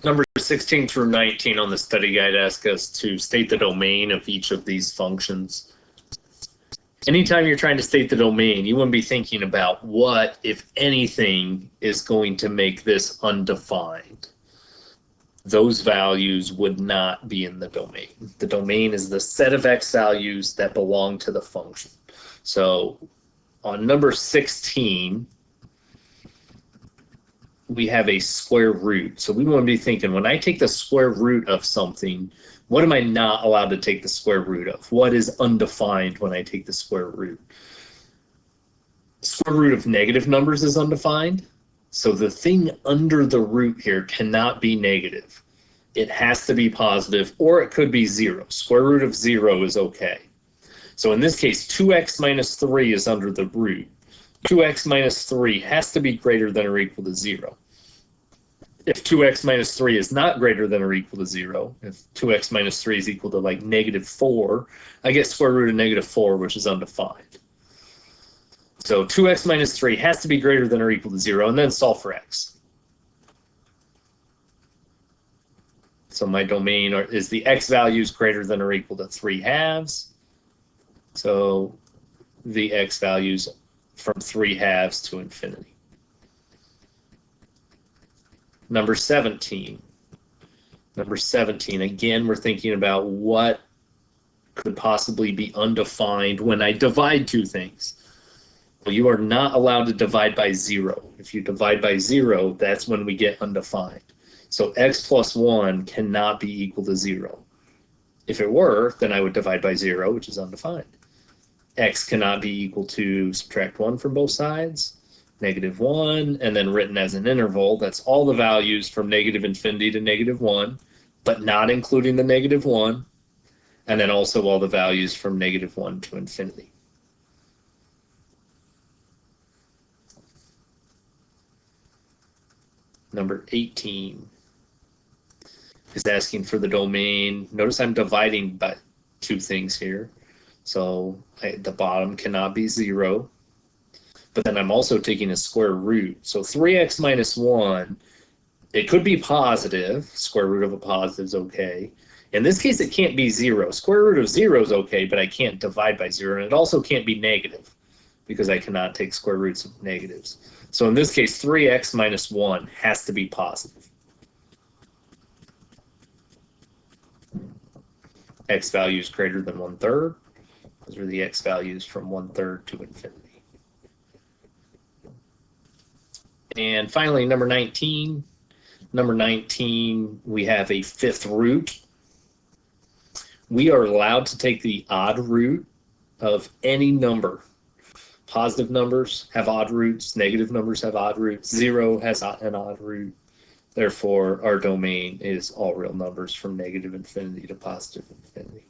Number 16 through 19 on the study guide ask us to state the domain of each of these functions. Anytime you're trying to state the domain, you want to be thinking about what, if anything, is going to make this undefined. Those values would not be in the domain. The domain is the set of x values that belong to the function. So on number 16, we have a square root. So we want to be thinking, when I take the square root of something, what am I not allowed to take the square root of? What is undefined when I take the square root? Square root of negative numbers is undefined. So the thing under the root here cannot be negative. It has to be positive, or it could be 0. Square root of 0 is okay. So in this case, 2x minus 3 is under the root. 2x minus 3 has to be greater than or equal to 0. If 2x minus 3 is not greater than or equal to 0, if 2x minus 3 is equal to like -4, I get square root of -4, which is undefined. So 2x minus 3 has to be greater than or equal to 0, and then solve for x. So my domain is the x values greater than or equal to 3/2. So the x values from 3/2 to infinity. Number 17. Number 17, again, we're thinking about what could possibly be undefined when I divide two things. Well, you are not allowed to divide by 0. If you divide by 0, that's when we get undefined. So x plus 1 cannot be equal to 0. If it were, then I would divide by 0, which is undefined. X cannot be equal to subtract 1 from both sides, -1, and then written as an interval. That's all the values from -infinity to -1, but not including the -1, and then also all the values from -1 to infinity. Number 18 is asking for the domain. Notice I'm dividing by two things here. So the bottom cannot be 0. But then I'm also taking a square root. So 3x minus 1, it could be positive. Square root of a positive is okay. In this case, it can't be 0. Square root of 0 is okay, but I can't divide by 0. And it also can't be negative because I cannot take square roots of negatives. So in this case, 3x minus 1 has to be positive. X value is greater than 1/3. Those are the x values from 1/3 to infinity. And finally, number 19. Number 19, we have a fifth root. We are allowed to take the odd root of any number. Positive numbers have odd roots. Negative numbers have odd roots. 0 has an odd root. Therefore, our domain is all real numbers from -infinity to +infinity.